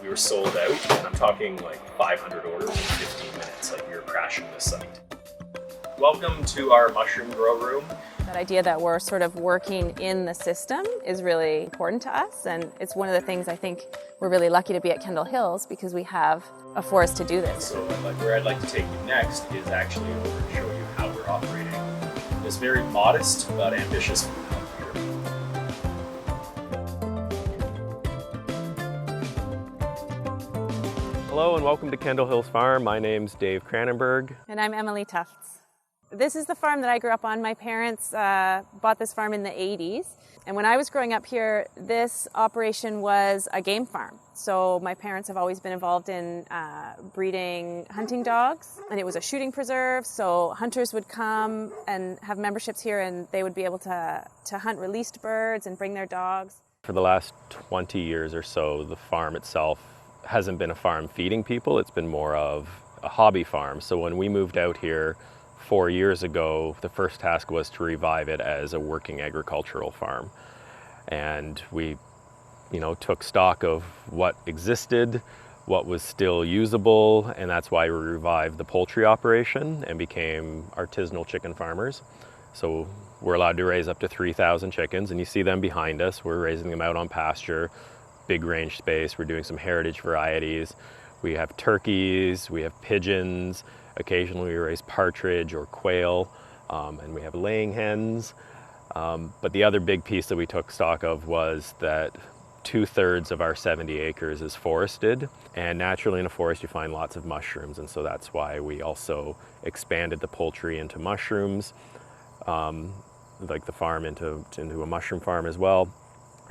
we were sold out, and I'm talking like 500 orders in 15 minutes, like we were crashing the site. Welcome to our mushroom grow room. That idea that we're sort of working in the system is really important to us, and it's one of the things I think we're really lucky to be at Kendal Hills because we have a forest to do this. So where I'd like to take you next is actually over and show you how we're operating this very modest but ambitious food hub here. Hello and welcome to Kendal Hills Farm. My name's Dave Cranenberg. And I'm Emily Tufts. This is the farm that I grew up on. My parents bought this farm in the 80s. And when I was growing up here, this operation was a game farm. So my parents have always been involved in breeding hunting dogs. And it was a shooting preserve. So hunters would come and have memberships here, and they would be able to hunt released birds and bring their dogs. For the last 20 years or so, the farm itself hasn't been a farm feeding people. It's been more of a hobby farm. So when we moved out here 4 years ago, the first task was to revive it as a working agricultural farm. And we, took stock of what existed, what was still usable, and that's why we revived the poultry operation and became artisanal chicken farmers. So we're allowed to raise up to 3,000 chickens, and you see them behind us. We're raising them out on pasture, big range space. We're doing some heritage varieties. We have turkeys, we have pigeons. Occasionally we raise partridge or quail, and we have laying hens. But the other big piece that we took stock of was that 2/3 of our 70 acres is forested. And naturally in a forest you find lots of mushrooms, and so that's why we also expanded the poultry into mushrooms, like the farm into a mushroom farm as well.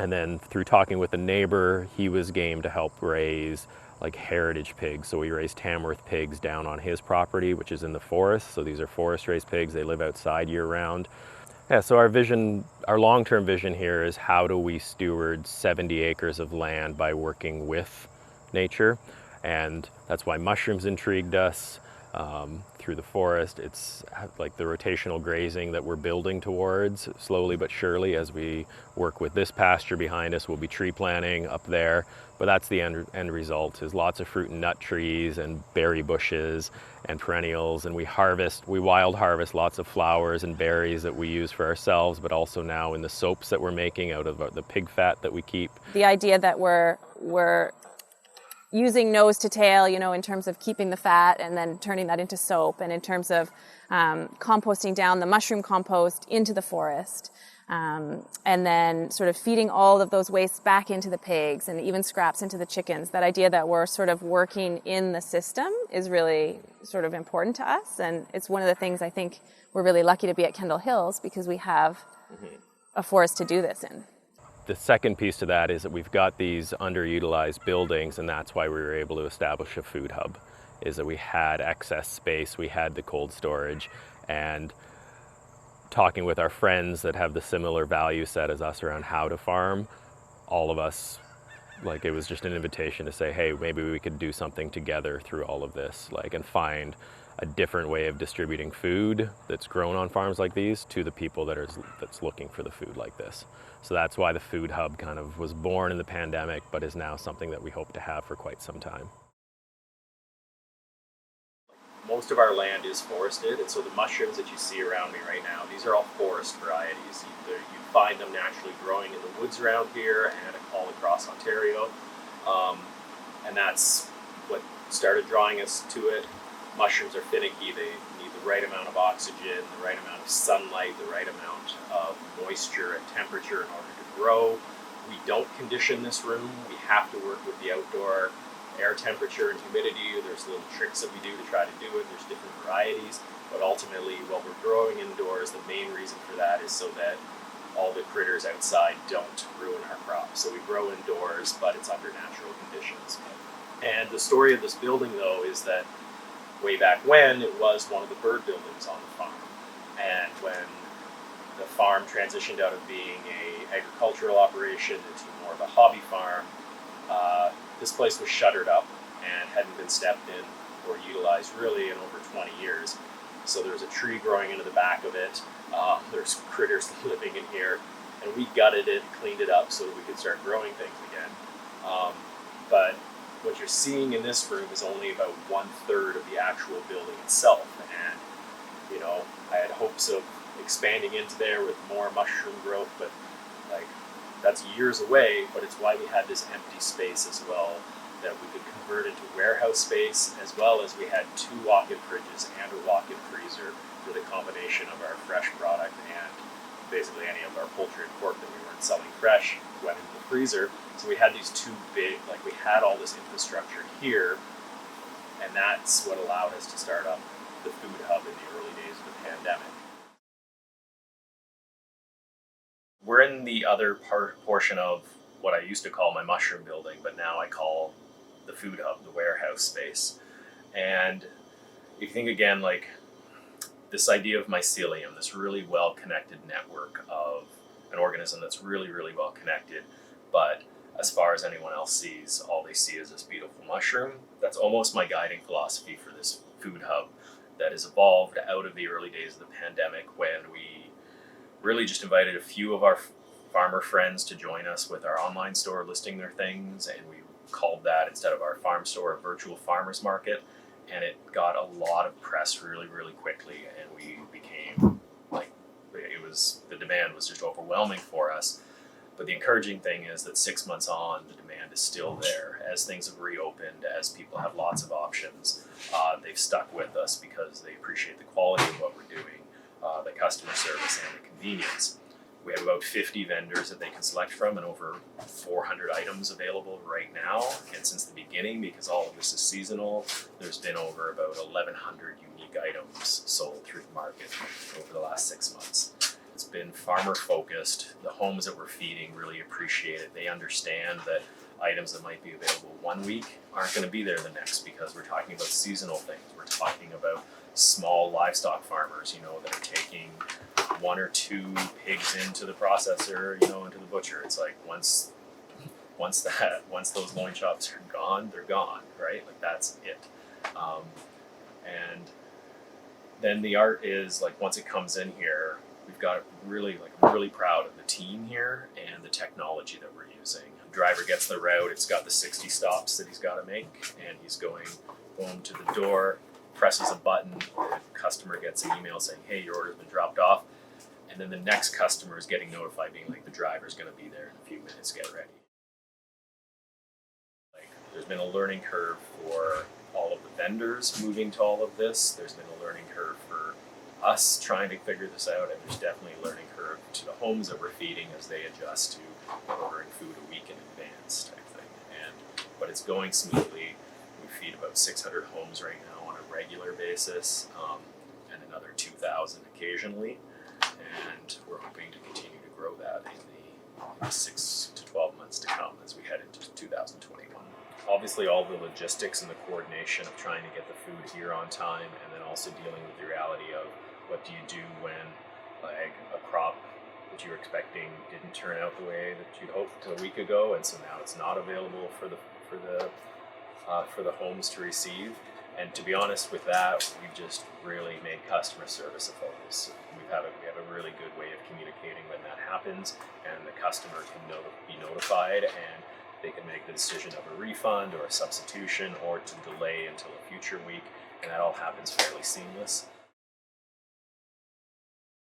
And then through talking with a neighbor, he was game to help raise like heritage pigs. So we raise Tamworth pigs down on his property, which is in the forest. So these are forest raised pigs. They live outside year round. Yeah, so our long-term vision here is how do we steward 70 acres of land by working with nature? And that's why mushrooms intrigued us. Through the forest, it's like the rotational grazing that we're building towards slowly but surely. As we work with this pasture behind us, we'll be tree planting up there, but that's the end result, is lots of fruit and nut trees and berry bushes and perennials. And we wild harvest lots of flowers and berries that we use for ourselves, but also now in the soaps that we're making out of the pig fat that we keep. The idea that we're using nose to tail, in terms of keeping the fat and then turning that into soap, and in terms of composting down the mushroom compost into the forest, and then sort of feeding all of those wastes back into the pigs and even scraps into the chickens. That idea that we're sort of working in the system is really sort of important to us, and it's one of the things I think we're really lucky to be at Kendal Hills because we have a forest to do this in. The second piece to that is that we've got these underutilized buildings, and that's why we were able to establish a food hub, is that we had excess space, we had the cold storage, and talking with our friends that have the similar value set as us around how to farm, all of us, it was just an invitation to say, hey, maybe we could do something together through all of this, and find a different way of distributing food that's grown on farms like these to the people that's looking for the food like this. So that's why the food hub kind of was born in the pandemic, but is now something that we hope to have for quite some time. Most of our land is forested, and so the mushrooms that you see around me right now, these are all forest varieties. You find them naturally growing in the woods around here and all across Ontario, and that's what started drawing us to it. Mushrooms are finicky. They need the right amount of oxygen, the right amount of sunlight, the right amount of moisture and temperature in order to grow. We don't condition this room. We have to work with the outdoor air temperature and humidity. There's little tricks that we do to try to do it. There's different varieties, but ultimately what we're growing indoors, the main reason for that is so that all the critters outside don't ruin our crops. So we grow indoors, but it's under natural conditions. And the story of this building, though, is that way back when, it was one of the bird buildings on the farm. And when the farm transitioned out of being an agricultural operation into more of a hobby farm, this place was shuttered up and hadn't been stepped in or utilized really in over 20 years. So there was a tree growing into the back of it. There's critters living in here, and we gutted it, cleaned it up so that we could start growing things again. But what you're seeing in this room is only about 1/3 of the actual building itself. And, you know, I had hopes of expanding into there with more mushroom growth, but like that's years away. But it's why we had this empty space as well that we could convert into warehouse space, as well as we had 2 walk-in fridges and a walk-in freezer for the combination of our fresh product and basically any of our poultry and pork that we weren't selling fresh went into the freezer. So we had these 2 big, like we had all this infrastructure here, and that's what allowed us to start up the food hub in the early days of the pandemic. We're in the other portion of what I used to call my mushroom building, but now I call the food hub, the warehouse space. And if you think again, like this idea of mycelium, this really well-connected network of an organism that's really, really well connected, but as far as anyone else sees, all they see is this beautiful mushroom. That's almost my guiding philosophy for this food hub that has evolved out of the early days of the pandemic, when we really just invited a few of our farmer friends to join us with our online store listing their things, and we called that, instead of our farm store, a virtual farmers market. And it got a lot of press really, really quickly, and we became like, the demand was just overwhelming for us. But the encouraging thing is that 6 months on, the demand is still there. As things have reopened, as people have lots of options, they've stuck with us because they appreciate the quality of what we're doing, the customer service and the convenience. We have about 50 vendors that they can select from, and over 400 items available right now. And since the beginning, because all of this is seasonal, there's been over about 1,100 unique items sold through the market over the last 6 months. It's been farmer focused. The homes that we're feeding really appreciate it. They understand that items that might be available one week aren't going to be there the next, because we're talking about seasonal things. We're talking about small livestock farmers, you know, that are taking 1 or 2 pigs into the processor, you know, into the butcher. It's like once those loin chops are gone, they're gone, right? Like that's it. And then the art is like, once it comes in here, we've got really, like, I'm really proud of the team here and the technology that we're using. A driver gets the route, it's got the 60 stops that he's got to make, and he's going home to the door, presses a button, the customer gets an email saying, hey, your order's been dropped off. And then the next customer is getting notified, being like, the driver's going to be there in a few minutes, get ready. Like, there's been a learning curve for all of the vendors moving to all of this. There's been a learning curve for us trying to figure this out, and there's definitely a learning curve to the homes that we're feeding as they adjust to ordering food a week in advance type thing. But it's going smoothly. We feed about 600 homes right now on a regular basis, and another 2,000 occasionally. And we're hoping to continue to grow that in the 6 to 12 months to come as we head into 2021. Obviously, all the logistics and the coordination of trying to get the food here on time, and then also dealing with the reality of what do you do when, like, a crop that you were expecting didn't turn out the way that you'd hoped a week ago, and so now it's not available for the homes to receive. And to be honest with that, we've just really made customer service a focus. We have a really good way of communicating when that happens, and the customer can be notified, and they can make the decision of a refund or a substitution or to delay until a future week, and that all happens fairly seamless.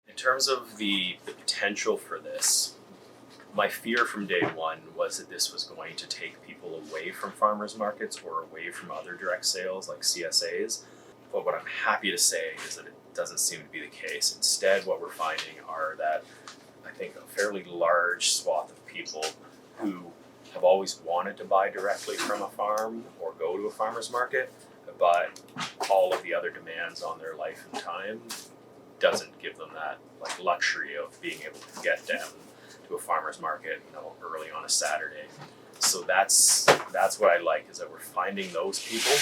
In terms of the potential for this, my fear from day one was that this was going to take people away from farmers markets or away from other direct sales like CSAs. But what I'm happy to say is that it doesn't seem to be the case. Instead, what we're finding are that I think a fairly large swath of people who have always wanted to buy directly from a farm or go to a farmer's market, but all of the other demands on their life and time doesn't give them that like luxury of being able to get down to a farmer's market, you know, early on a Saturday. So that's what I like, is that we're finding those people.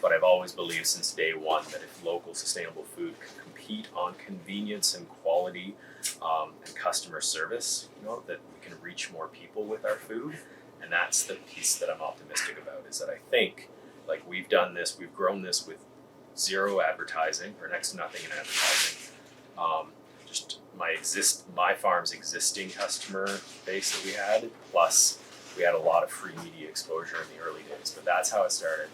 But I've always believed since day one that if local sustainable food can compete on convenience and quality and customer service, you know, that we can reach more people with our food. And that's the piece that I'm optimistic about, is that I think, like, we've done this, we've grown this with zero advertising or next to nothing in advertising. Just my farm's existing customer base that we had, plus we had a lot of free media exposure in the early days, but that's how it started,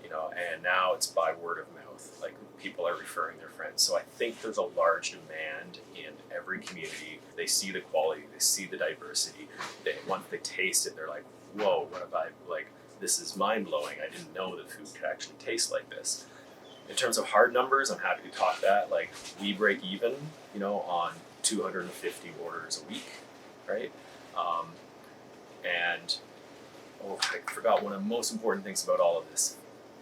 and now it's by word of mouth. Like, people are referring their friends. So I think there's a large demand in every community. They see the quality, they see the diversity. Once they taste it, they're like, whoa, what have I, like, this is mind blowing. I didn't know that food could actually taste like this. In terms of hard numbers, I'm happy to talk that. Like, we break even, on 250 orders a week, right? I forgot one of the most important things about all of this.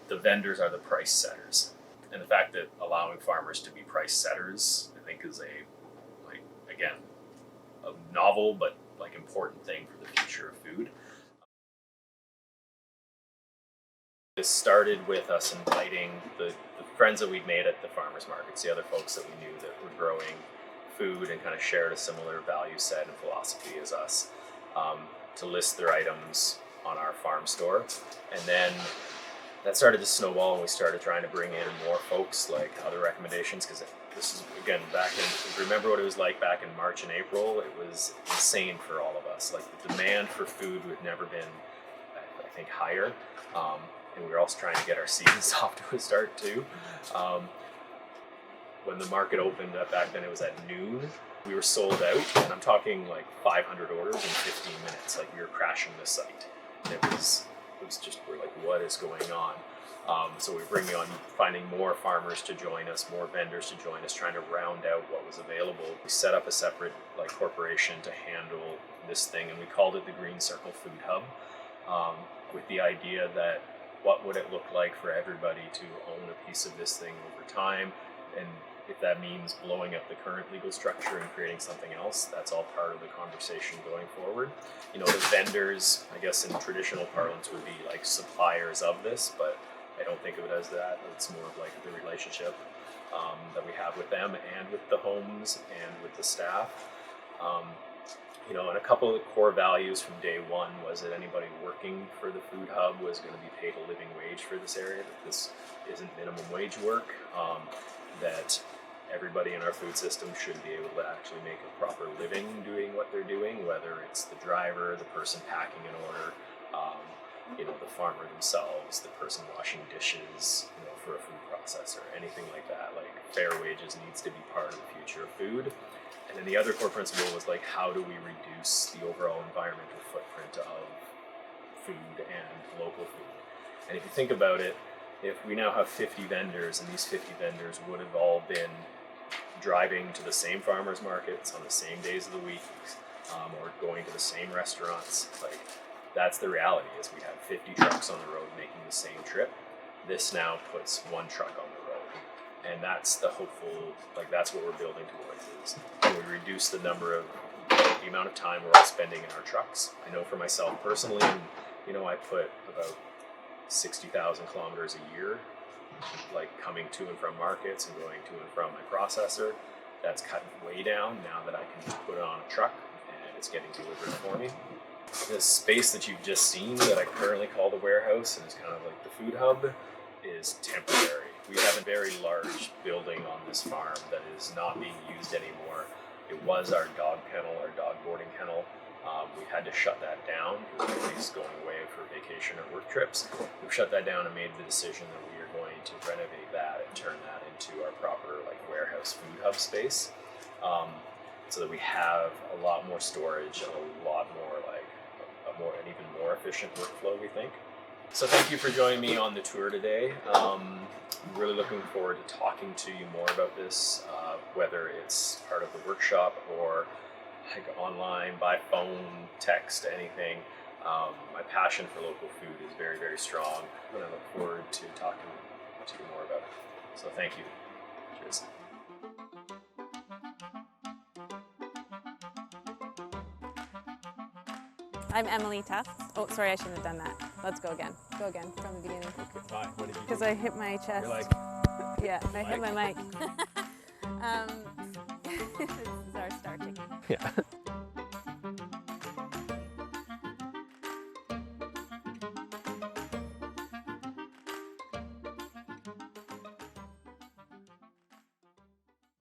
The vendors are the price setters. And the fact that allowing farmers to be price setters, I think, is a novel but important thing for the future of food. It started with us inviting the friends that we'd made at the farmers markets, the other folks that we knew that were growing food and kind of shared a similar value set and philosophy as us, to list their items on our farm store. And then that started to snowball, and we started trying to bring in more folks, like other recommendations, because this is, again, remember what it was like back in March and April? It was insane for all of us. Like, the demand for food had never been, I think, higher. And we were also trying to get our seasons off to a start too. When the market opened up back then, it was at noon. We were sold out, and I'm talking like 500 orders in 15 minutes. Like, we were crashing the site. And it was just, we're like, what is going on? So we're bringing on, finding more farmers to join us, more vendors to join us, trying to round out what was available. We set up a separate corporation to handle this thing, and we called it the Green Circle Food Hub, with the idea that what would it look like for everybody to own a piece of this thing over time, and if that means blowing up the current legal structure and creating something else, that's all part of the conversation going forward. The vendors, I guess in traditional parlance, would be like suppliers of this, but I don't think of it as that. It's more of like the relationship that we have with them and with the homes and with the staff. And a couple of the core values from day one was that anybody working for the food hub was going to be paid a living wage for this area, that this isn't minimum wage work, that everybody in our food system should be able to actually make a proper living doing what they're doing, whether it's the driver, the person packing an order, the farmer themselves, the person washing dishes, for a food processor, anything like that. Like, fair wages needs to be part of the future of food. And then the other core principle was like, how do we reduce the overall environmental footprint of food and local food? And if you think about it, if we now have 50 vendors, and these 50 vendors would have all been driving to the same farmers markets on the same days of the week, or going to the same restaurants, like, that's the reality, is we have 50 trucks on the road making the same trip. This now puts one truck on the road. And that's the hopeful, that's what we're building towards, is we reduce the amount of time we're all spending in our trucks. I know for myself personally, I put about 60,000 kilometers a year, coming to and from markets and going to and from my processor. That's cut way down now that I can just put it on a truck and it's getting delivered for me. This space that you've just seen, that I currently call the warehouse and is kind of like the food hub, is temporary. We have a very large building on this farm that is not being used anymore. It was our dog kennel, our dog boarding kennel. We had to shut that down because everybody's going away for vacation or work trips. We've shut that down and made the decision that we are going to renovate that and turn that into our proper warehouse food hub space, so that we have a lot more storage and a lot more an even more efficient workflow, we think. So thank you for joining me on the tour today. I'm really looking forward to talking to you more about this, whether it's part of the workshop or online, by phone, text, anything. My passion for local food is very, very strong, and I look forward to talking to you more about it. So thank you. Cheers. I'm Emily Tufts. Oh, sorry, I shouldn't have done that. Let's go again. Go again from the beginning. Okay, fine. What did you do? Because I hit my chest. You're yeah, I hit my mic. This is our star ticket. Yeah.